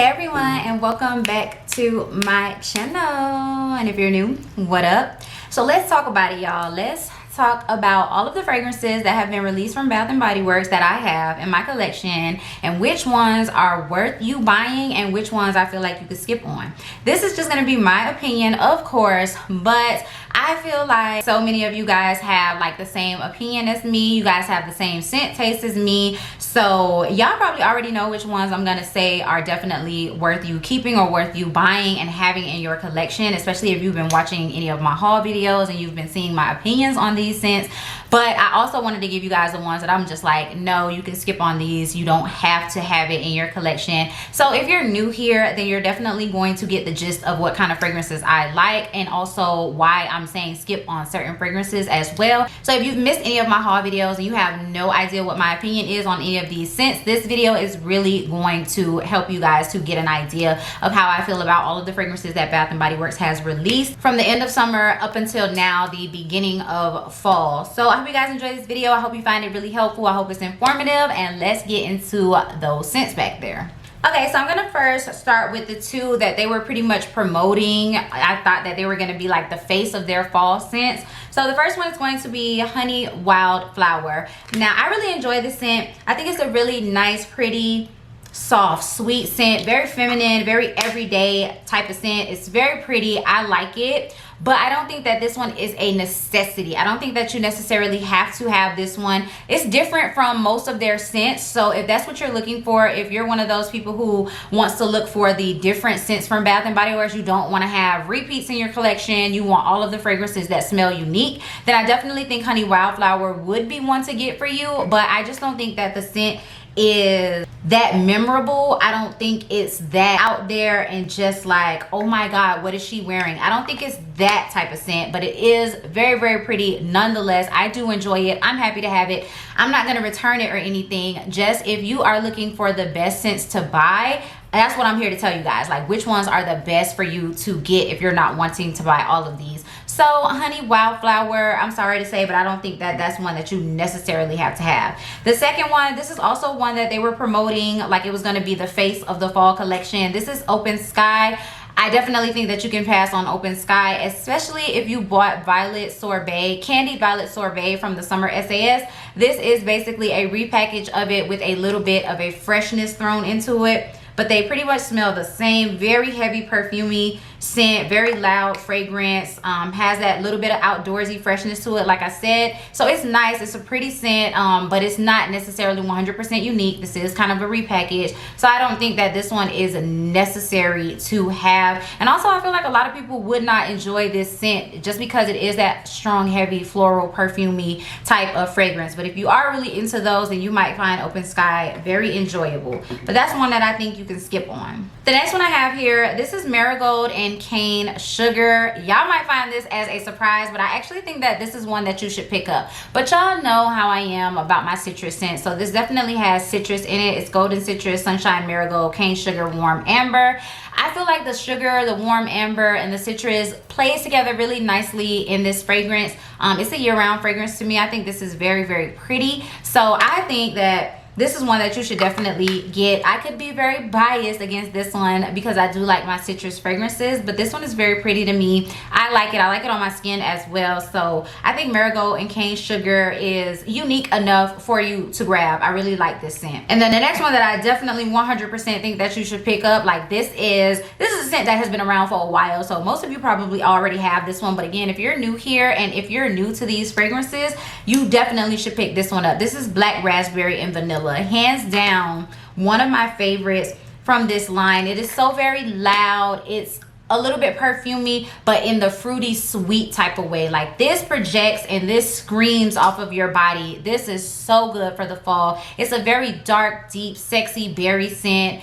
Hey everyone, and welcome back to my channel. And if you're new, what up? So let's talk about it, y'all. Let's talk about all of the fragrances that have been released from Bath & Body Works that I have in my collection, and which ones are worth you buying and which ones I feel like you could skip on. This is just going to be my opinion, of course, but I feel like so many of you guys have like the same opinion as me. You guys have the same scent taste as me. So y'all probably already know which ones I'm gonna say are definitely worth you keeping or worth you buying and having in your collection, especially if you've been watching any of my haul videos and you've been seeing my opinions on these scents. But I also wanted to give you guys the ones that I'm just like, no, you can skip on these. You don't have to have it in your collection. So if you're new here, then you're definitely going to get the gist of what kind of fragrances I like, and also why I'm saying skip on certain fragrances as well. So if you've missed any of my haul videos and you have no idea what my opinion is on any of these scents, this video is really going to help you guys to get an idea of how I feel about all of the fragrances that Bath & Body Works has released from the end of summer up until now, the beginning of fall. So I hope you guys enjoy this video. I hope you find it really helpful. I hope it's informative, and let's get into those scents back there. Okay, so I'm gonna first start with the two that they were pretty much promoting. I thought that they were gonna be like the face of their fall scents. So the first one is going to be Honey Wildflower. Now, I really enjoy this scent. I think it's a really nice, pretty, soft, sweet scent. Very feminine, very everyday type of scent. It's very pretty. I like it. But I don't think that this one is a necessity. I don't think that you necessarily have to have this one. It's different from most of their scents. So if that's what you're looking for, if you're one of those people who wants to look for the different scents from Bath & Body Works, you don't want to have repeats in your collection, you want all of the fragrances that smell unique, then I definitely think Honey Wildflower would be one to get for you. But I just don't think that the scent is that memorable. I don't think it's that out there and just like, oh my god, what is she wearing? I don't think it's that type of scent, but it is very, very pretty nonetheless. I do enjoy it. I'm happy to have it. I'm not going to return it or anything. Just if you are looking for the best scents to buy, that's what I'm here to tell you guys, like which ones are the best for you to get if you're not wanting to buy all of these. So Honey Wildflower, I'm sorry to say, but I don't think that that's one that you necessarily have to have. The second one, this is also one that they were promoting like it was going to be the face of the fall collection. This is Open Sky. I definitely think that you can pass on Open Sky, especially if you bought Violet Sorbet, Candied Violet Sorbet from the Summer SAS. This is basically a repackage of it with a little bit of a freshness thrown into it. But they pretty much smell the same. Very heavy perfumey scent, very loud fragrance, has that little bit of outdoorsy freshness to it, like I said. So it's nice. It's a pretty scent, but it's not necessarily 100% unique. This is kind of a repackage. So I don't think that this one is necessary to have. And also I feel like a lot of people would not enjoy this scent just because it is that strong, heavy, floral, perfumey type of fragrance. But if you are really into those, then you might find Open Sky very enjoyable. But that's one that I think you can skip on. The next one I have here, this is Marigold and Cane Sugar. Y'all might find this as a surprise, but I actually think that this is one that you should pick up. But y'all know how I am about my citrus scent, so this definitely has citrus in it. It's golden citrus, sunshine marigold, cane sugar, warm amber. I feel like the sugar, the warm amber, and the citrus plays together really nicely in this fragrance. It's a year-round fragrance to me. I think this is very, very pretty. So I think that this is one that you should definitely get. I could be very biased against this one because I do like my citrus fragrances, but this one is very pretty to me. I like it. I like it on my skin as well. So I think Marigold and Cane Sugar is unique enough for you to grab. I really like this scent. And then the next one that I definitely 100% think that you should pick up, like this is a scent that has been around for a while. So most of you probably already have this one. But again, if you're new here and if you're new to these fragrances, you definitely should pick this one up. This is Black Raspberry and Vanilla. Hands down, one of my favorites from this line. It is so very loud. It's a little bit perfumey, but in the fruity sweet type of way. Like this projects and this screams off of your body. This is so good for the fall. It's a very dark, deep, sexy berry scent.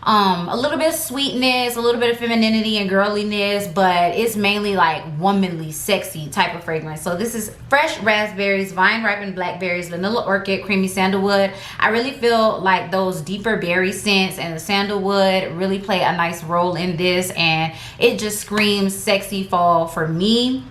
A little bit of sweetness, a little bit of femininity and girliness, but it's mainly like womanly, sexy type of fragrance. So this is fresh raspberries, vine ripened blackberries, vanilla orchid, creamy sandalwood. I really feel like those deeper berry scents and the sandalwood really play a nice role in this, and it just screams sexy fall for me.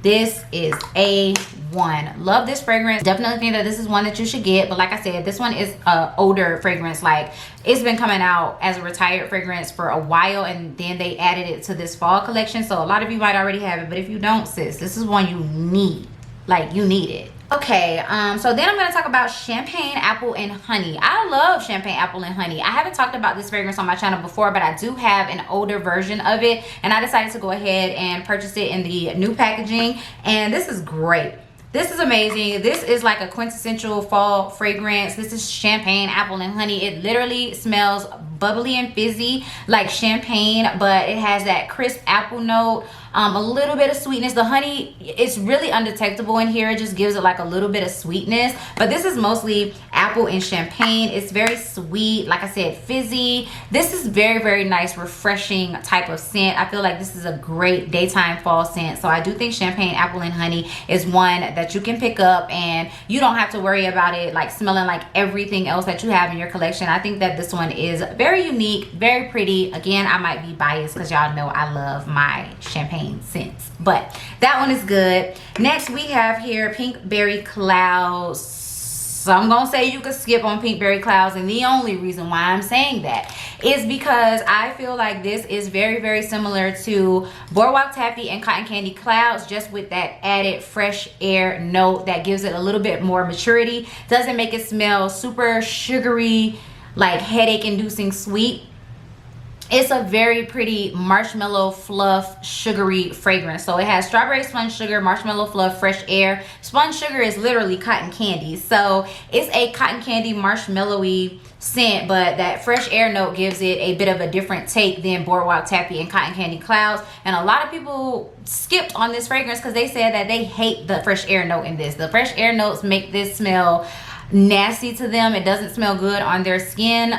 This is A1. Love this fragrance. Definitely think that this is one that you should get. But like I said, this one is a older fragrance. Like, it's been coming out as a retired fragrance for a while, and then they added it to this fall collection. So a lot of you might already have it, but if you don't, sis, this is one you need. Like, you need it. Okay, so then I'm going to talk about Champagne Apple and Honey. I love Champagne Apple and Honey. I haven't talked about this fragrance on my channel before, but I do have an older version of it, and I decided to go ahead and purchase it in the new packaging, and this is great. This is amazing. This is like a quintessential fall fragrance. This is Champagne Apple and Honey. It literally smells bubbly and fizzy like champagne, but it has that crisp apple note, a little bit of sweetness. The honey, it's really undetectable in here. It just gives it like a little bit of sweetness, but this is mostly apple and champagne. It's very sweet, like I said, fizzy. This is very, very nice, refreshing type of scent. I feel like this is a great daytime fall scent. So I do think Champagne Apple and Honey is one that you can pick up, and you don't have to worry about it like smelling like everything else that you have in your collection. I think that this one is very unique, very pretty. Again, I might be biased because y'all know I love my champagne scents, but that one is good. Next we have here Pink Berry Clouds. So I'm gonna say you could skip on Pink Berry Clouds, and the only reason why I'm saying that is because I feel like this is very, very similar to Boardwalk Taffy and Cotton Candy Clouds, just with that added fresh air note that gives it a little bit more maturity. Doesn't make it smell super sugary, like headache inducing sweet. It's a very pretty marshmallow fluff sugary fragrance. So it has strawberry sponge sugar, marshmallow fluff, fresh air. Sponge sugar is literally cotton candy, so it's a cotton candy marshmallowy scent, but that fresh air note gives it a bit of a different take than Boardwalk Taffy and Cotton Candy Clouds. And a lot of people skipped on this fragrance because they said that they hate the fresh air note in this. The fresh air notes make this smell nasty to them. It doesn't smell good on their skin,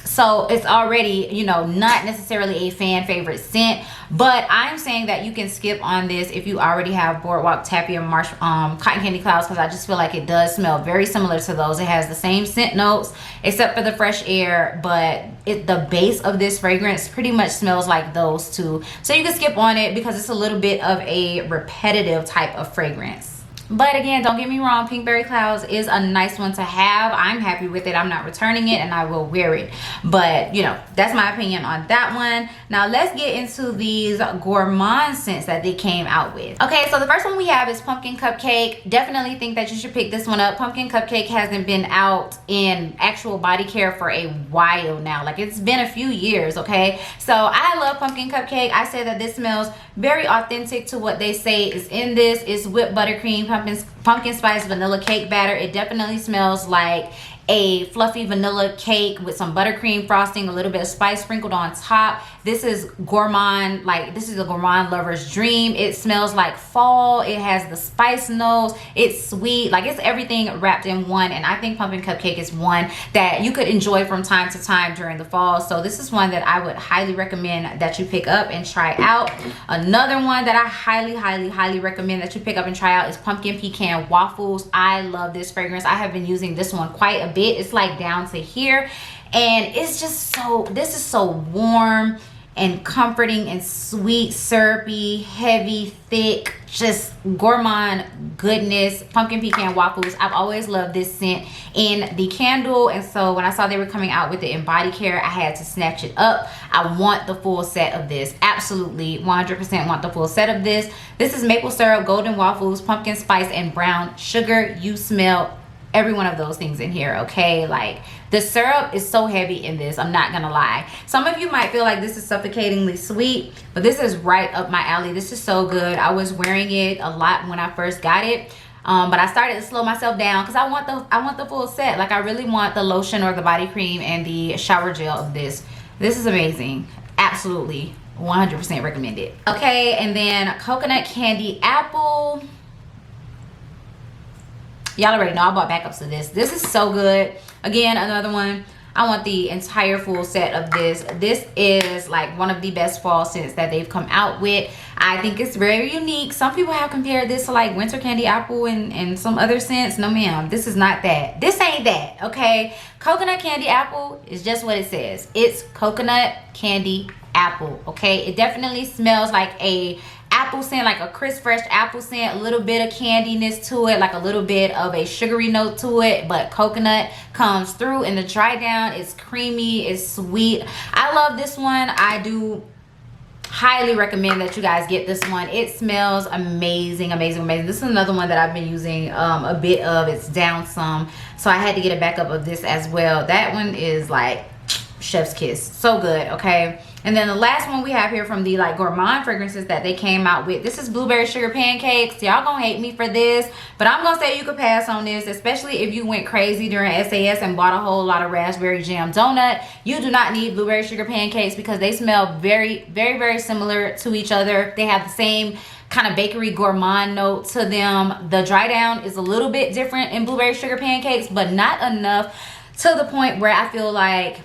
so it's already, you know, not necessarily a fan favorite scent. But I'm saying that you can skip on this if you already have Boardwalk Taffy and Cotton Candy Clouds, because I just feel like it does smell very similar to those. It has the same scent notes except for the fresh air, but the base of this fragrance pretty much smells like those two. So you can skip on it because it's a little bit of a repetitive type of fragrance. But again, don't get me wrong, Pink Berry Clouds is a nice one to have. I'm happy with it. I'm not returning it, and I will wear it. But, you know, that's my opinion on that one. Now, let's get into these gourmand scents that they came out with. Okay, so the first one we have is Pumpkin Cupcake. Definitely think that you should pick this one up. Pumpkin Cupcake hasn't been out in actual body care for a while now. Like, it's been a few years, okay? So I love Pumpkin Cupcake. I say that this smells very authentic to what they say is in this. It's whipped buttercream, pumpkin spice, vanilla cake batter. It definitely smells like a fluffy vanilla cake with some buttercream frosting, a little bit of spice sprinkled on top. This is gourmand, like this is a gourmand lover's dream. It smells like fall. It has the spice notes. It's sweet, like it's everything wrapped in one. And I think Pumpkin Cupcake is one that you could enjoy from time to time during the fall. So this is one that I would highly recommend that you pick up and try out. Another one that I highly recommend that you pick up and try out is Pumpkin Pecan Waffles. I love this fragrance. I have been using this one quite a bit. It's like down to here, and it's just so, this is so warm and comforting and sweet, syrupy, heavy, thick, just gourmand goodness. Pumpkin Pecan Waffles. I've always loved this scent in the candle, and so when I saw they were coming out with it in body care, I had to snatch it up. I want the full set of this. Absolutely 100% want the full set of this. This is maple syrup, golden waffles, pumpkin spice, and brown sugar. You smell every one of those things in here, okay? Like, the syrup is so heavy in this, I'm not gonna lie. Some of you might feel like this is suffocatingly sweet, but this is right up my alley. This is so good. I was wearing it a lot when I first got it, but I started to slow myself down because I want the full set. Like, I really want the lotion or the body cream and the shower gel of this. This is amazing. Absolutely 100% recommend it. Okay, and then Coconut Candy Apple. Y'all already know I bought backups of this. This is so good. Again, another one. I want the entire full set of this. This is like one of the best fall scents that they've come out with. I think it's very unique. Some people have compared this to like Winter Candy Apple and some other scents. No ma'am, this is not that. This ain't that, okay? Coconut Candy Apple is just what it says. It's Coconut Candy Apple, okay? It definitely smells like a apple scent, like a crisp fresh apple scent, a little bit of candiness to it, like a little bit of a sugary note to it, but coconut comes through. And the dry down is creamy, it's sweet. I love this one. I do highly recommend that you guys get this one. It smells amazing, amazing, amazing. This is another one that I've been using a bit of. It's down some, so I had to get a backup of this as well. That one is like chef's kiss, so good. Okay, and then the last one we have here from the like gourmand fragrances that they came out with, this is blueberry sugar pancakes. Y'all gonna hate me for this, but I'm gonna say you could pass on this, especially if you went crazy during SAS and bought a whole lot of raspberry jam donut. You do not need blueberry sugar pancakes because they smell very, very, very similar to each other. They have the same kind of bakery gourmand note to them. The dry down is a little bit different in blueberry sugar pancakes, but not enough to the point where I feel like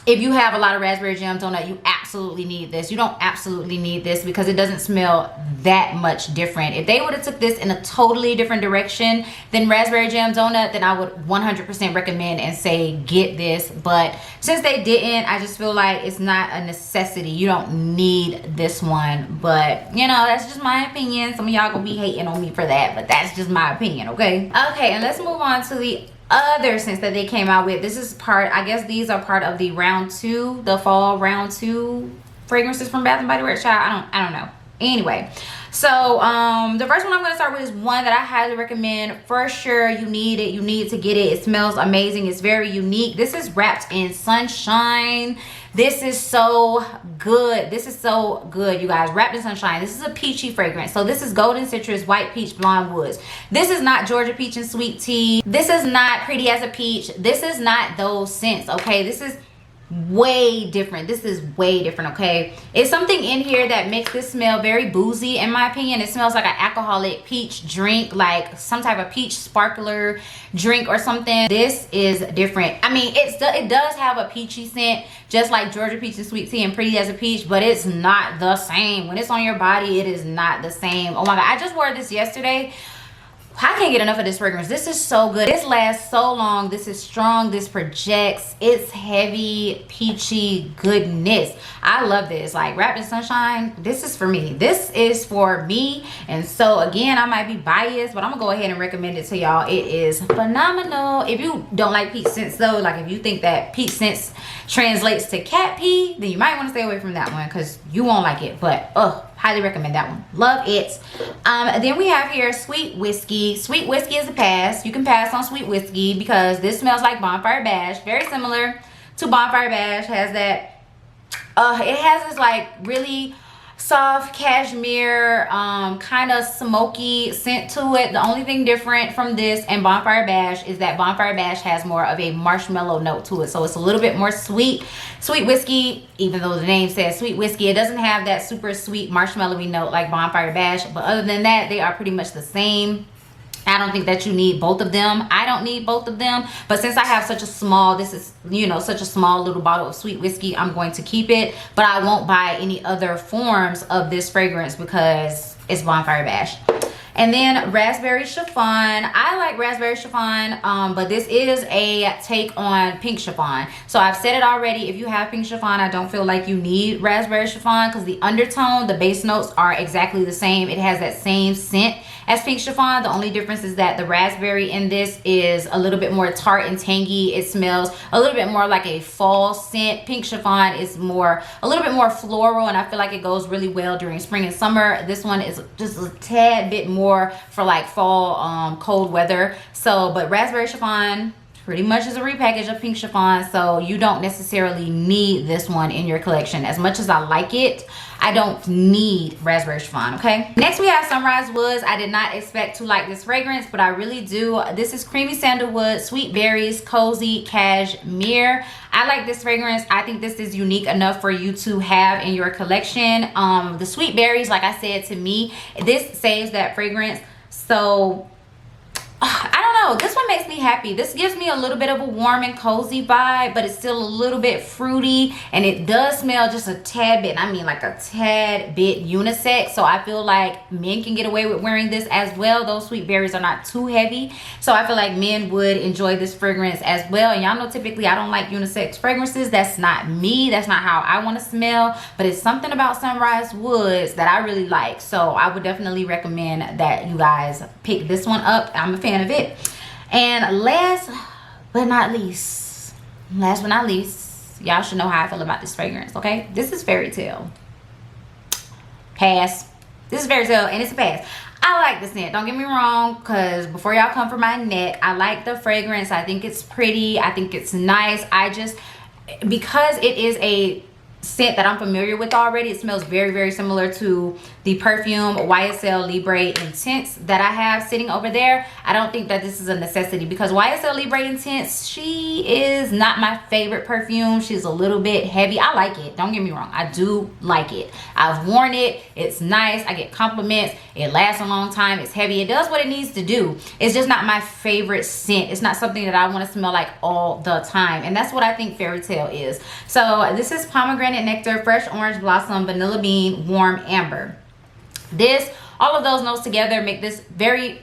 if you have a lot of raspberry jam donut, you absolutely need this. You don't absolutely need this because it doesn't smell that much different. If they would have took this in a totally different direction than raspberry jam donut, then I would 100% recommend and say get this. But since they didn't, I just feel like it's not a necessity. You don't need this one. But, you know, that's just my opinion. Some of y'all gonna be hating on me for that, but that's just my opinion, okay? Okay, and let's move on to the other scents that they came out with. This is part, I guess these are part of the round 2, the fall round 2 fragrances from Bath and Body Works. Child, I don't know. Anyway, so the first one I'm going to start with is one that I highly recommend. For sure, you need it. You need to get it. It smells amazing. It's very unique. This is Wrapped in Sunshine. This is so good. This is so good, you guys. Wrapped in Sunshine. This is a peachy fragrance. So this is golden citrus, white peach, blonde woods. This is not Georgia peach and sweet tea. This is not pretty as a peach. This is not those scents, okay? This is way different. This is way different, okay? It's something in here that makes this smell very boozy, in my opinion. It smells like an alcoholic peach drink, like some type of peach sparkler drink or something. This is different. I mean, it does have a peachy scent, just like Georgia peach and sweet tea and pretty as a peach, but it's not the same. When it's on your body, it is not the same. Oh my God, I just wore this yesterday. I can't get enough of this fragrance. This is so good. This lasts so long. This is strong. This projects. It's heavy, peachy goodness. I love this. Like Wrapped in Sunshine, this is for me. This is for me. And so again, I might be biased, but I'm gonna go ahead and recommend it to y'all. It is phenomenal. If you don't like peach scents though, like if you think that peach scents translates to cat pee, then you might want to stay away from that one because you won't like it. But highly recommend that one. Love it. Then we have here Sweet Whiskey. Sweet Whiskey is a pass. You can pass on Sweet Whiskey because this smells like Bonfire Bash. Very similar to Bonfire Bash. Has that it has this like really soft cashmere kind of smoky scent to it. The only thing different from this and Bonfire Bash is that Bonfire Bash has more of a marshmallow note to it, so it's a little bit more sweet. Sweet Whiskey, even though the name says Sweet Whiskey, it doesn't have that super sweet marshmallowy note like Bonfire Bash, but other than that, they are pretty much the same. I don't think that you need both of them. I don't need both of them, but since I have such a small, this is, you know, such a small little bottle of Sweet Whiskey, I'm going to keep it, but I won't buy any other forms of this fragrance because it's Bonfire Bash. And then Raspberry Chiffon. I like Raspberry Chiffon, but this is a take on Pink Chiffon. So I've said it already, if you have Pink Chiffon, I don't feel like you need Raspberry Chiffon because the undertone, the base notes are exactly the same. It has that same scent as Pink Chiffon. The only difference is that the raspberry in this is a little bit more tart and tangy. It smells a little bit more like a fall scent. Pink Chiffon is a little bit more floral, and I feel like it goes really well during spring and summer. This one is just a tad bit more for like fall, cold weather. So, but Raspberry Chiffon pretty much is a repackage of Pink Chiffon, so you don't necessarily need this one in your collection. As much as I like it, I don't need Raspberry Chiffon, okay? Next we have Sunrise Woods. I did not expect to like this fragrance, but I really do. This is Creamy Sandalwood, Sweet Berries, Cozy Cashmere. I like this fragrance. I think this is unique enough for you to have in your collection. The Sweet Berries, like I said, to me, this saves that fragrance. So I don't know, this one makes me happy. This gives me a little bit of a warm and cozy vibe, but it's still a little bit fruity, and it does smell just a tad bit, I mean like a tad bit unisex. So I feel like men can get away with wearing this as well. Those sweet berries are not too heavy, so I feel like men would enjoy this fragrance as well. And y'all know typically I don't like unisex fragrances. That's not me, that's not how I want to smell, but it's something about Sunrise Woods that I really like. So I would definitely recommend that you guys pick this one up. I'm a fan of it. And last but not least, y'all should know how I feel about this fragrance, okay? This is Fairy Tale. Pass. This is Fairy Tale, and it's a pass. I like the scent, don't get me wrong, because before y'all come for my neck, I like the fragrance. I think it's pretty, I think it's nice. I just, because it is a scent that I'm familiar with already, it smells very, very similar to the perfume YSL Libre Intense that I have sitting over there. I don't think that this is a necessity, because YSL Libre Intense, she is not my favorite perfume. She's a little bit heavy. I like it, don't get me wrong, I do like it. I've worn it, it's nice, I get compliments, it lasts a long time, it's heavy, it does what it needs to do. It's just not my favorite scent. It's not something that I want to smell like all the time, and that's what I think Fairy Tale is. So this is Pomegranate Nectar, Fresh Orange Blossom, Vanilla Bean, Warm Amber. This, all of those notes together make this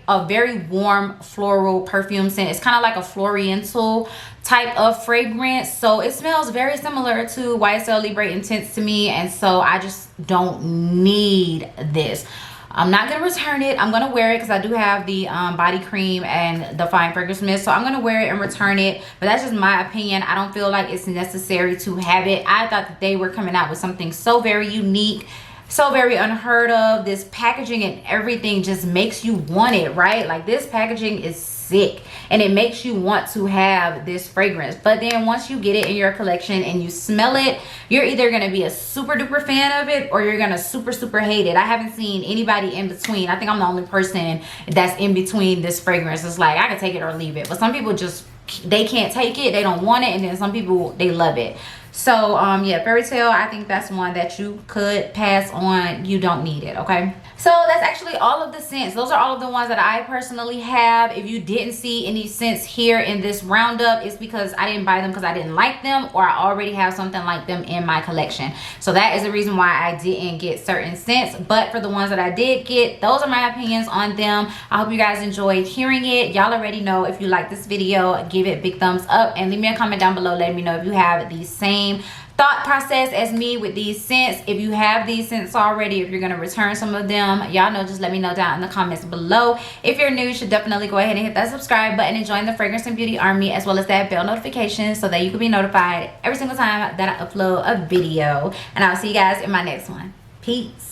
a very warm floral perfume scent. It's kind of like a floriental type of fragrance, so it smells very similar to YSL Libre Intense to me, and so I just don't need this. I'm not gonna return it. I'm gonna wear it because I do have the body cream and the fine fragrance mist, so I'm gonna wear it and return it. But that's just my opinion. I don't feel like it's necessary to have it. I thought that they were coming out with something so very unique, so very unheard of. This packaging and everything just makes you want it, right? Like, this packaging is sick, and it makes you want to have this fragrance. But then once you get it in your collection and you smell it, you're either going to be a super duper fan of it, or you're going to super hate it. I haven't seen anybody in between. I think I'm the only person that's in between this fragrance. It's like, I can take it or leave it. But some people just, they can't take it, they don't want it, and then some people, they love it. So yeah, Fairy Tale, I think that's one that you could pass on. You don't need it, okay? So that's actually all of the scents. Those are all of the ones that I personally have. If you didn't see any scents here in this roundup, it's because I didn't buy them because I didn't like them, or I already have something like them in my collection. So that is the reason why I didn't get certain scents. But for the ones that I did get, those are my opinions on them. I hope you guys enjoyed hearing it. Y'all already know, if you like this video, give it a big thumbs up, and leave me a comment down below letting me know if you have the same thought process as me with these scents. If you have these scents already, if you're going to return some of them, y'all know, just let me know down in the comments below. If you're new, you should definitely go ahead and hit that subscribe button and join the Fragrance and Beauty Army, as well as that bell notification, so that you can be notified every single time that I upload a video. And I'll see you guys in my next one. Peace.